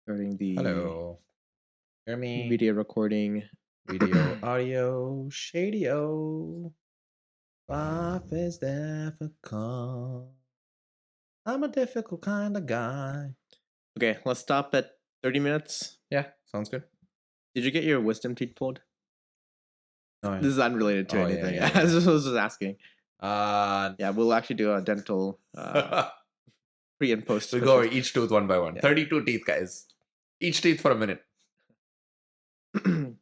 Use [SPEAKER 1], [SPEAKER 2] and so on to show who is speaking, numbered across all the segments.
[SPEAKER 1] Starting the
[SPEAKER 2] Hello. Hear me?
[SPEAKER 1] video recording.
[SPEAKER 2] Video, audio, shadio. Life is difficult. I'm a difficult kind of guy.
[SPEAKER 1] Okay, let's stop at 30 minutes.
[SPEAKER 2] Yeah, sounds good.
[SPEAKER 1] Did you get your wisdom teeth pulled?
[SPEAKER 2] Oh,
[SPEAKER 1] This is unrelated to
[SPEAKER 2] oh yeah,
[SPEAKER 1] anything.
[SPEAKER 2] yeah,
[SPEAKER 1] I
[SPEAKER 2] yeah.
[SPEAKER 1] was just asking.
[SPEAKER 2] Uh,
[SPEAKER 1] Yeah, we'll actually do a dental pre and post.
[SPEAKER 2] we'll go over each tooth one by one.
[SPEAKER 1] Yeah.
[SPEAKER 2] 32 teeth, guys. Each teeth for a minute.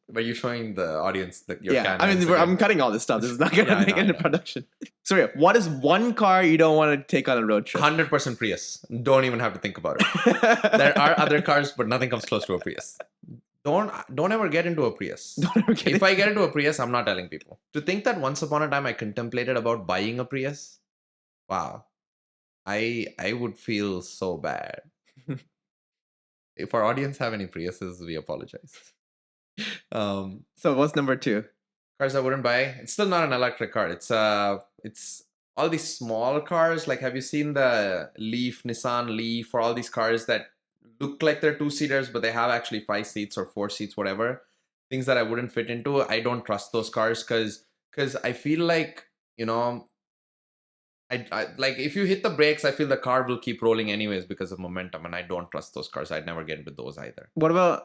[SPEAKER 2] But you're showing the audience that your
[SPEAKER 1] Yeah, I
[SPEAKER 2] canines
[SPEAKER 1] mean, I'm
[SPEAKER 2] again.
[SPEAKER 1] cutting all this stuff. This is not gonna
[SPEAKER 2] Yeah, I
[SPEAKER 1] make
[SPEAKER 2] know,
[SPEAKER 1] it
[SPEAKER 2] I
[SPEAKER 1] into
[SPEAKER 2] know.
[SPEAKER 1] production. Soorya, what is one car you don't want to take on a road trip?
[SPEAKER 2] 100% Prius. Don't even have to think about it. There are other cars, but nothing comes close to a Prius. Don't ever get into a Prius.
[SPEAKER 1] Don't ever get
[SPEAKER 2] If I get into a Prius, I'm not telling people. To think that once upon a time I contemplated about buying a Prius, wow, I would feel so bad. If our audience have any Priuses, we apologize.
[SPEAKER 1] So what's number 2?
[SPEAKER 2] Cars I wouldn't buy. It's still not an electric car. It's all these small cars. Like, have you seen the Leaf, Nissan Leaf, or all these cars that look like they're two-seaters, but they have actually 5 seats or 4 seats, whatever. Things that I wouldn't fit into. I don't trust those cars because I feel like, you know, I like if you hit the brakes, I feel the car will keep rolling anyways because of momentum, and I don't trust those cars. I'd never get into those either.
[SPEAKER 1] What about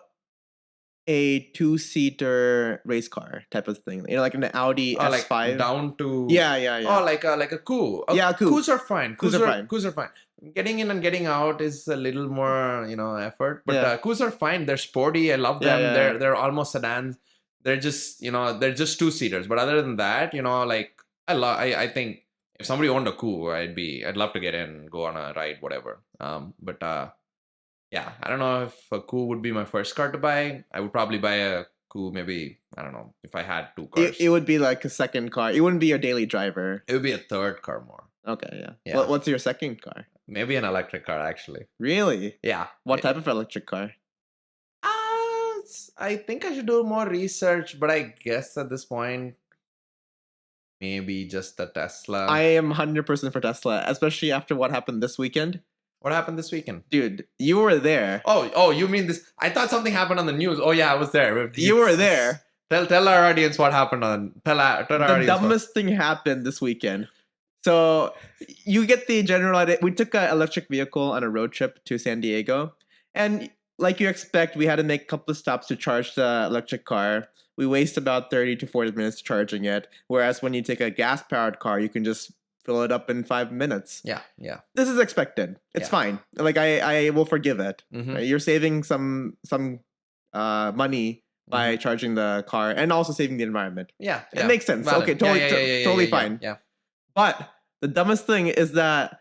[SPEAKER 1] a 2-seater race car type of thing? You know, like an Audi
[SPEAKER 2] Oh, like
[SPEAKER 1] S5.
[SPEAKER 2] down to
[SPEAKER 1] Yeah.
[SPEAKER 2] oh, like a coup.
[SPEAKER 1] Yeah, coupe.
[SPEAKER 2] Coups are fine.
[SPEAKER 1] Coups are fine.
[SPEAKER 2] Coups are fine. Getting in and getting out is a little more, effort. But
[SPEAKER 1] Yeah.
[SPEAKER 2] coups are fine. They're sporty. I love
[SPEAKER 1] Yeah,
[SPEAKER 2] them.
[SPEAKER 1] yeah,
[SPEAKER 2] They're
[SPEAKER 1] yeah.
[SPEAKER 2] they're almost sedans. They're just they're just two-seaters. But other than that, like I think if somebody owned a coup, I'd love to get in, go on a ride, whatever. But yeah, I don't know if a coup would be my first car to buy. I would probably buy a coup, maybe, I don't know, if I had two cars.
[SPEAKER 1] It would be like a second car. It wouldn't be your daily driver.
[SPEAKER 2] It would be a third car more.
[SPEAKER 1] Okay, yeah.
[SPEAKER 2] Yeah.
[SPEAKER 1] What's your second car?
[SPEAKER 2] Maybe an electric car, actually.
[SPEAKER 1] Really?
[SPEAKER 2] Yeah.
[SPEAKER 1] What type of electric car?
[SPEAKER 2] I think I should do more research, but I guess at this point, maybe just a Tesla.
[SPEAKER 1] I am 100% for Tesla, especially after what happened this weekend.
[SPEAKER 2] What happened this weekend?
[SPEAKER 1] Dude, you were there.
[SPEAKER 2] Oh, you mean this? I thought something happened on the news. Oh yeah, I was there.
[SPEAKER 1] You were there.
[SPEAKER 2] Tell our audience what happened tell our
[SPEAKER 1] The
[SPEAKER 2] audience.
[SPEAKER 1] dumbest thing happened this weekend. So you get the general idea. We took an electric vehicle on a road trip to San Diego, and like you expect, we had to make a couple of stops to charge the electric car. We waste about 30 to 40 minutes charging it, whereas when you take a gas-powered car, you can just fill it up in 5 minutes.
[SPEAKER 2] Yeah.
[SPEAKER 1] This is expected. It's
[SPEAKER 2] Yeah.
[SPEAKER 1] fine. Like I will forgive it.
[SPEAKER 2] Mhm.
[SPEAKER 1] Right? You're saving some money by charging the car and also saving the environment.
[SPEAKER 2] Yeah.
[SPEAKER 1] It makes sense.
[SPEAKER 2] Valid.
[SPEAKER 1] Okay, totally fine.
[SPEAKER 2] Yeah.
[SPEAKER 1] But the dumbest thing is that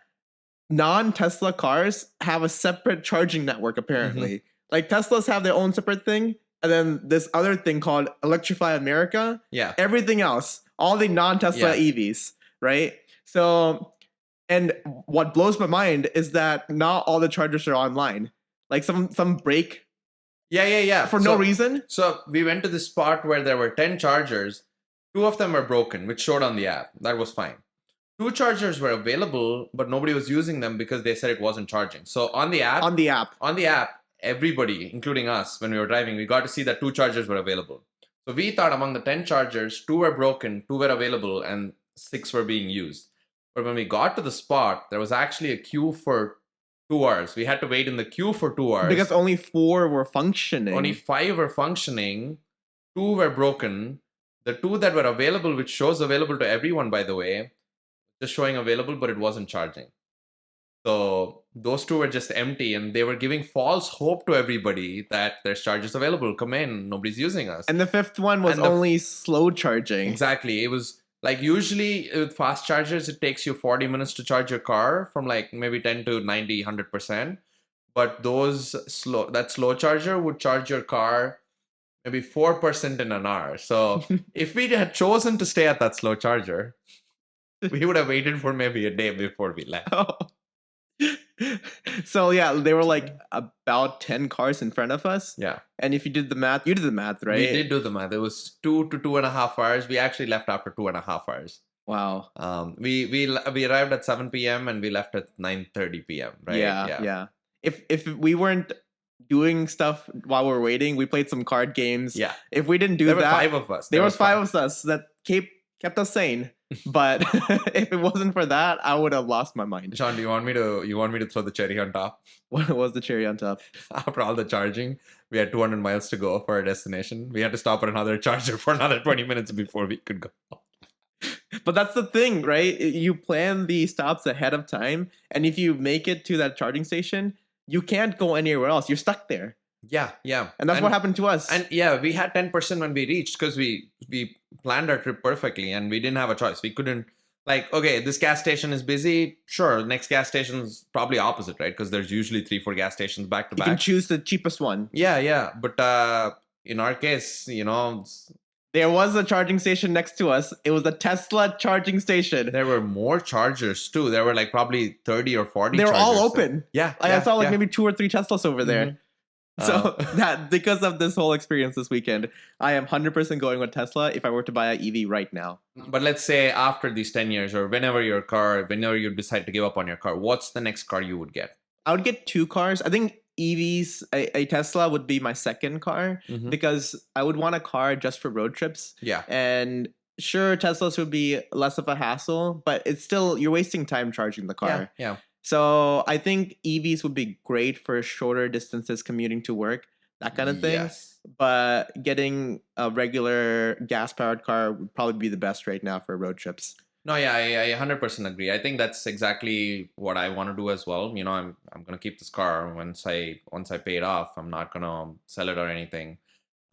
[SPEAKER 1] non-Tesla cars have a separate charging network, apparently. Like Teslas have their own separate thing, and then this other thing called Electrify America.
[SPEAKER 2] Yeah.
[SPEAKER 1] Everything else, all the non-Tesla EVs, right? So, and what blows my mind is that not all the chargers are online. Like some break
[SPEAKER 2] Yeah.
[SPEAKER 1] for no reason.
[SPEAKER 2] So we went to this spot where there were 10 chargers. 2 of them were broken, which showed on the app. That was fine. 2 chargers were available, but nobody was using them because they said it wasn't charging. So on the app, everybody, including us, when we were driving, we got to see that 2 chargers were available. So we thought among the 10 chargers, 2 were broken, 2 were available, and 6 were being used. But when we got to the spot, there was actually a queue for 2 hours. We had to wait in the queue for 2 hours.
[SPEAKER 1] Because only 4 were functioning.
[SPEAKER 2] Only 5 were functioning, 2 were broken. The 2 that were available, which shows available to everyone, by the way, just showing available, but it wasn't charging. So those 2 were just empty, and they were giving false hope to everybody that there's chargers available. Come in, nobody's using us.
[SPEAKER 1] And the 5th one was only slow charging.
[SPEAKER 2] Exactly. It was like usually with fast chargers, it takes you 40 minutes to charge your car from like maybe 10 to 90, 100%. But that slow charger would charge your car maybe 4% in an hour. So if we had chosen to stay at that slow charger, we would have waited for maybe a day before we left.
[SPEAKER 1] So yeah, they were like about 10 cars in front of us.
[SPEAKER 2] Yeah.
[SPEAKER 1] And if you did the math, you did the math, right?
[SPEAKER 2] We did do the math. It was 2 to 2.5 hours. We actually left after 2.5 hours.
[SPEAKER 1] Wow.
[SPEAKER 2] We arrived at 7 p.m. and we left at 9:30 p.m. Right?
[SPEAKER 1] Yeah. If we weren't doing stuff while we're waiting. We played some card games.
[SPEAKER 2] Yeah.
[SPEAKER 1] If we didn't do
[SPEAKER 2] There were
[SPEAKER 1] that,
[SPEAKER 2] 5 of us.
[SPEAKER 1] there was 5 of us that kept us sane. But if it wasn't for that, I would have lost my mind.
[SPEAKER 2] John, do you want me to throw the cherry on top?
[SPEAKER 1] What was the cherry on top?
[SPEAKER 2] After all the charging, we had 200 miles to go for our destination. We had to stop at another charger for another 20 minutes before we could go.
[SPEAKER 1] But that's the thing, right? You plan the stops ahead of time, and if you make it to that charging station, you can't go anywhere else. You're stuck there.
[SPEAKER 2] Yeah, yeah.
[SPEAKER 1] And that's what happened to us.
[SPEAKER 2] And yeah, we had 10% when we reached because we planned our trip perfectly and we didn't have a choice. We couldn't, like, okay, this gas station is busy. Sure, next gas station is probably opposite, right? Because there's usually 3-4 gas stations back to
[SPEAKER 1] you
[SPEAKER 2] back.
[SPEAKER 1] can choose the cheapest one.
[SPEAKER 2] Yeah. But in our case,
[SPEAKER 1] there was a charging station next to us. It was a Tesla charging station.
[SPEAKER 2] there were more chargers too. There were like probably 30 or 40
[SPEAKER 1] They were all
[SPEAKER 2] chargers.
[SPEAKER 1] open.
[SPEAKER 2] Yeah.
[SPEAKER 1] I saw like maybe 2 or 3 Teslas over there.
[SPEAKER 2] Mhm.
[SPEAKER 1] So that because of this whole experience this weekend, I am 100% going with Tesla if I were to buy an EV right now.
[SPEAKER 2] But let's say after these 10 years or whenever you decide to give up on your car, what's the next car you would get?
[SPEAKER 1] I would get 2 cars. I think EVs, a Tesla would be my second car
[SPEAKER 2] Mhm.
[SPEAKER 1] because I would want a car just for road trips.
[SPEAKER 2] Yeah.
[SPEAKER 1] And sure, Teslas would be less of a hassle, but it's still, you're wasting time charging the car.
[SPEAKER 2] Yeah.
[SPEAKER 1] So I think EVs would be great for shorter distances commuting to work, that kind of thing.
[SPEAKER 2] Yes.
[SPEAKER 1] But getting a regular gas powered car would probably be the best right now for road trips.
[SPEAKER 2] No, yeah, I 100% agree. I think that's exactly what I want to do as well. I'm gonna keep this car once I pay it off. I'm not gonna sell it or anything.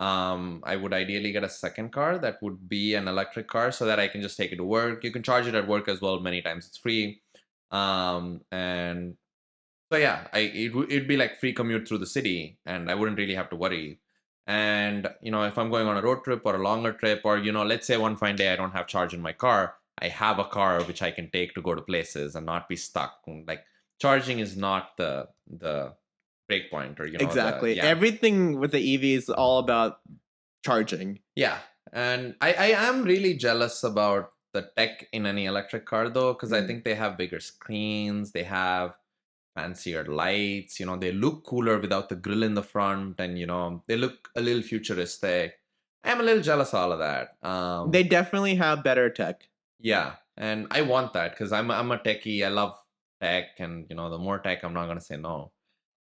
[SPEAKER 2] I would ideally get a second car that would be an electric car so that I can just take it to work. You can charge it at work as well. Many times it's free. And so yeah, it'd be like free commute through the city, and I wouldn't really have to worry. And if I'm going on a road trip or a longer trip, or let's say one fine day I don't have charge in my car, I have a car which I can take to go to places and not be stuck. Like charging is not the break point, or
[SPEAKER 1] Exactly.
[SPEAKER 2] yeah.
[SPEAKER 1] Everything with the EV is all about charging.
[SPEAKER 2] Yeah, and I am really jealous about the tech in any electric car though, because I think they have bigger screens, they have fancier lights, they look cooler without the grill in the front, and they look a little futuristic. I'm a little jealous of all of that.
[SPEAKER 1] They definitely have better tech.
[SPEAKER 2] Yeah, and I want that because I'm a techie. I love tech, and the more tech, I'm not gonna say no.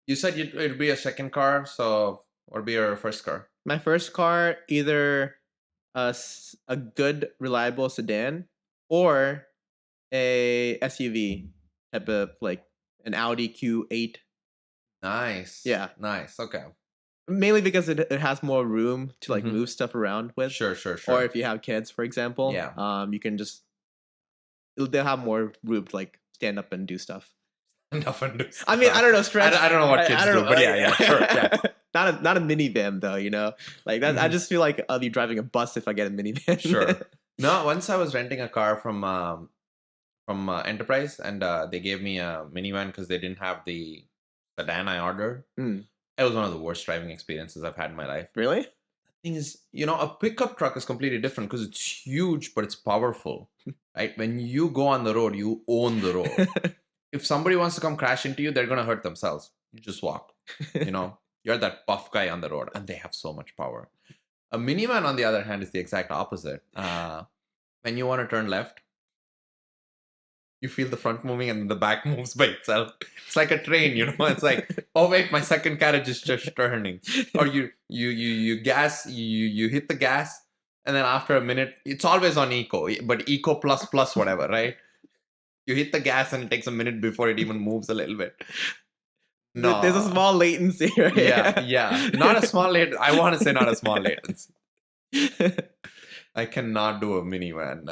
[SPEAKER 2] You said it'd be a second car, so what would be your first car?
[SPEAKER 1] My first car, either a good, reliable sedan or a SUV type of like an Audi Q8.
[SPEAKER 2] Nice.
[SPEAKER 1] Yeah.
[SPEAKER 2] Nice. Okay.
[SPEAKER 1] Mainly because it has more room to like
[SPEAKER 2] Mhm.
[SPEAKER 1] move stuff around with.
[SPEAKER 2] Sure.
[SPEAKER 1] Or if you have kids, for example,
[SPEAKER 2] Yeah.
[SPEAKER 1] you can just they'll have more room to like stand up and do stuff.
[SPEAKER 2] Enough and do
[SPEAKER 1] I mean, I don't know, stretch.
[SPEAKER 2] I don't know what kids
[SPEAKER 1] I don't
[SPEAKER 2] do,
[SPEAKER 1] know,
[SPEAKER 2] but yeah, sure. Yeah.
[SPEAKER 1] not a minivan though, like that. I
[SPEAKER 2] Mhm.
[SPEAKER 1] just feel like I'll be driving a bus if I get a minivan.
[SPEAKER 2] Sure. No, once I was renting a car from Enterprise, and they gave me a minivan because they didn't have the sedan I ordered.
[SPEAKER 1] Mm.
[SPEAKER 2] It was one of the worst driving experiences I've had in my life.
[SPEAKER 1] Really?
[SPEAKER 2] Thing is, a pickup truck is completely different because it's huge, but it's powerful, right? When you go on the road, you own the road. If somebody wants to come crash into you, they're gonna hurt themselves. You just walk. You're that buff guy on the road, and they have so much power. A minivan, on the other hand, is the exact opposite. When you want to turn left, you feel the front moving and the back moves by itself. It's like a train, It's like, oh wait, my second carriage is just turning. Or you gas, you hit the gas, and then after a minute, it's always on eco, but eco plus whatever, right? You hit the gas and it takes a minute before it even moves a little bit. No,
[SPEAKER 1] There's a small latency, right?
[SPEAKER 2] Yeah. Not a small latency. I want to say not a small latency. I cannot do a minivan.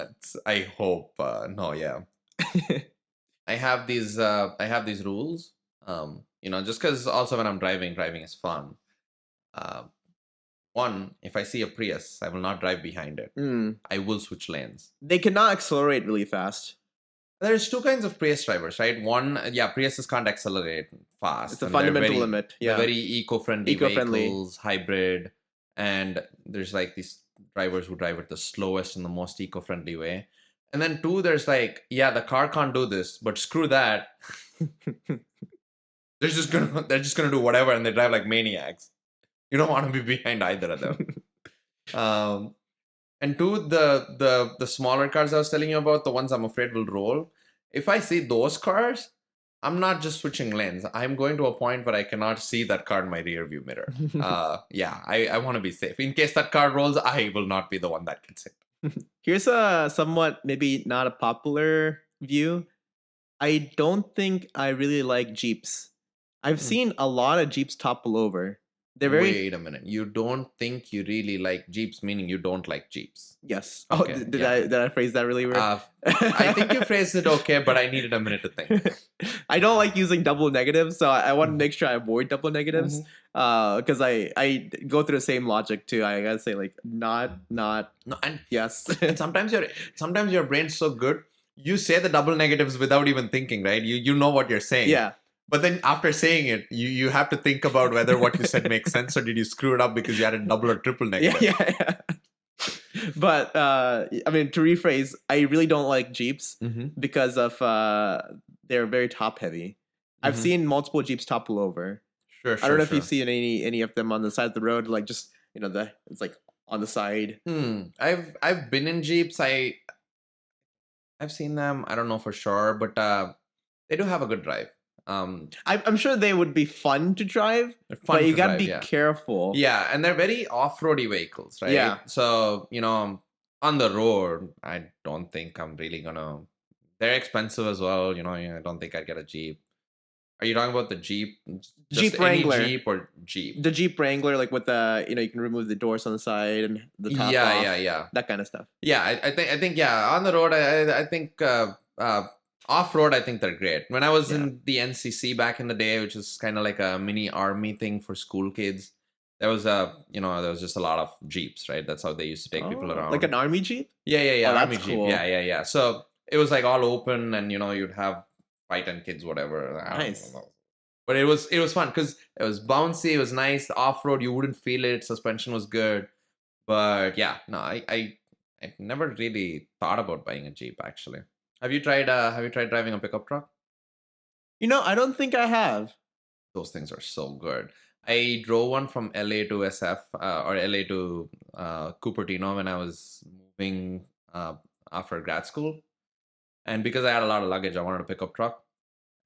[SPEAKER 2] I hope. No, yeah. I have these rules. Just because also when I'm driving is fun. One, if I see a Prius, I will not drive behind it. I will switch lanes.
[SPEAKER 1] They cannot accelerate really fast.
[SPEAKER 2] There's two kinds of Prius drivers, right? One, Priuses can't accelerate fast.
[SPEAKER 1] It's a fundamental limit. Yeah,
[SPEAKER 2] they're very eco-friendly vehicles, hybrid, and there's like these drivers who drive it the slowest and the most eco-friendly way. And then two, there's like, the car can't do this, but screw that. they're just gonna do whatever, and they drive like maniacs. You don't want to be behind either of them. Um, and two, the smaller cars I was telling you about, the ones I'm afraid will roll. If I see those cars, I'm not just switching lanes. I'm going to a point where I cannot see that car in my rear view mirror. Yeah, I want to be safe. In case that car rolls, I will not be the one that gets hit.
[SPEAKER 1] Here's a somewhat maybe not a popular view. I don't think I really like Jeeps. I've
[SPEAKER 2] Hmm.
[SPEAKER 1] seen a lot of Jeeps topple over. They're very
[SPEAKER 2] Wait a minute. You don't think you really like Jeeps, meaning you don't like Jeeps.
[SPEAKER 1] yes.
[SPEAKER 2] Okay,
[SPEAKER 1] Oh, did
[SPEAKER 2] yeah.
[SPEAKER 1] I phrase that really weird?
[SPEAKER 2] I think you phrased it okay, but I needed a minute to think.
[SPEAKER 1] I don't like using double negatives, so I want to make sure I avoid double negatives. Because I go through the same logic too. I gotta say like not
[SPEAKER 2] No, and
[SPEAKER 1] yes.
[SPEAKER 2] sometimes your brain's so good, you say the double negatives without even thinking, right? You know what you're saying.
[SPEAKER 1] Yeah.
[SPEAKER 2] But then after saying it, you have to think about whether what you said makes sense, or did you screw it up because you had a double or triple negative.
[SPEAKER 1] Yeah. But I mean, to rephrase, I really don't like Jeeps because of they're very top heavy. I've seen multiple Jeeps topple over.
[SPEAKER 2] Sure,
[SPEAKER 1] I don't know if
[SPEAKER 2] sure.
[SPEAKER 1] you've seen any of them on the side of the road, like just it's like on the side.
[SPEAKER 2] I've been in Jeeps. I've seen them. I don't know for sure, but they do have a good drive.
[SPEAKER 1] I'm sure they would be fun to drive,
[SPEAKER 2] They're fun
[SPEAKER 1] but you
[SPEAKER 2] to
[SPEAKER 1] gotta
[SPEAKER 2] drive,
[SPEAKER 1] be
[SPEAKER 2] yeah.
[SPEAKER 1] careful.
[SPEAKER 2] Yeah, and they're very off-roady vehicles, right?
[SPEAKER 1] Yeah.
[SPEAKER 2] So, on the road, I don't think I'm really gonna. They're expensive as well, I don't think I'd get a Jeep. Are you talking about the Jeep?
[SPEAKER 1] Jeep
[SPEAKER 2] Just
[SPEAKER 1] Wrangler.
[SPEAKER 2] any Jeep or Jeep?
[SPEAKER 1] The Jeep Wrangler, like with the you can remove the doors on the side and the top off.
[SPEAKER 2] Yeah.
[SPEAKER 1] That kind of stuff.
[SPEAKER 2] Yeah, I think yeah. On the road, I think off road, I think they're great. When I was in the NCC back in the day, which is kind of like a mini army thing for school kids, there was there was just a lot of Jeeps, right? That's how they used to take people around.
[SPEAKER 1] Like an army Jeep?
[SPEAKER 2] Yeah.
[SPEAKER 1] Oh,
[SPEAKER 2] Army
[SPEAKER 1] that's
[SPEAKER 2] Jeep.
[SPEAKER 1] cool.
[SPEAKER 2] Yeah. So it was like all open, and you'd have fight and kids, whatever.
[SPEAKER 1] Nice.
[SPEAKER 2] But it was fun because it was bouncy. It was nice. Off road, you wouldn't feel it. Suspension was good. But yeah, no, I never really thought about buying a Jeep actually. Have you tried driving a pickup truck?
[SPEAKER 1] I don't think I have.
[SPEAKER 2] Those things are so good. I drove one from LA to SF or LA to Cupertino when I was moving after grad school. And because I had a lot of luggage, I wanted a pickup truck.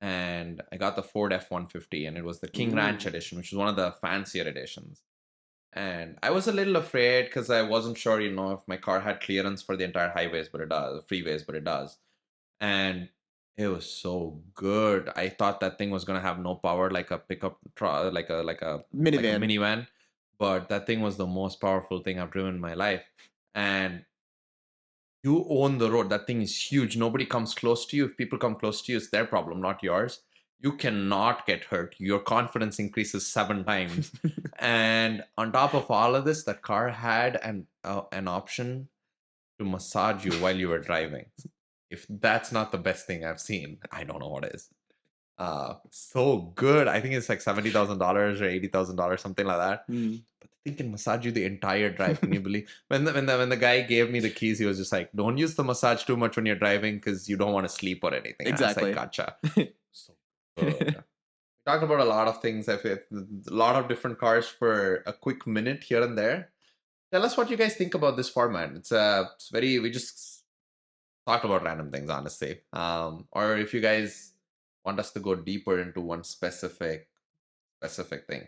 [SPEAKER 2] And I got the Ford F-150, and it was the King Ranch edition, which was one of the fancier editions. And I was a little afraid because I wasn't sure, if my car had clearance for the entire highways, but it does, freeways, but it does. And it was so good. I thought that thing was gonna have no power, like a pickup truck, like a minivan. But that thing was the most powerful thing I've driven in my life. And you own the road. That thing is huge. Nobody comes close to you. If people come close to you, it's their problem, not yours. You cannot get hurt. Your confidence increases 7 times. And on top of all of this, the car had an option to massage you while you were driving. If that's not the best thing I've seen, I don't know what is. So good. I think it's like $70,000 or $80,000, something like that. But the thing can massage you the entire drive. Can you believe? When the guy gave me the keys, he was just like, "Don't use the massage too much when you're driving because you don't want to sleep or anything."
[SPEAKER 1] Exactly.
[SPEAKER 2] And I was like, "Gotcha." So good. We talked about a lot of things. I've a lot of different cars for a quick minute here and there. Tell us what you guys think about this format. It's very, we just talked about random things, honestly. Or if you guys want us to go deeper into one specific thing,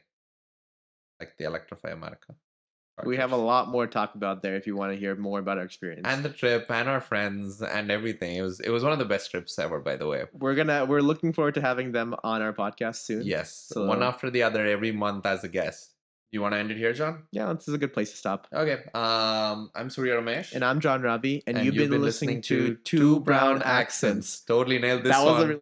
[SPEAKER 2] like the Electrify America.
[SPEAKER 1] We have a lot more to talk about there if you want to hear more about our experience.
[SPEAKER 2] And the trip and our friends and everything. It was one of the best trips ever, by the way.
[SPEAKER 1] We're looking forward to having them on our podcast soon.
[SPEAKER 2] Yes.
[SPEAKER 1] So,
[SPEAKER 2] one after the other every month as a guest. You want to end it here, John?
[SPEAKER 1] Yeah, this is a good place to stop.
[SPEAKER 2] Okay. I'm Soorya Ramesh.
[SPEAKER 1] And I'm John Ravi. And you've been listening to Two Brown Accents.
[SPEAKER 2] Totally nailed this
[SPEAKER 1] that
[SPEAKER 2] one.
[SPEAKER 1] Was a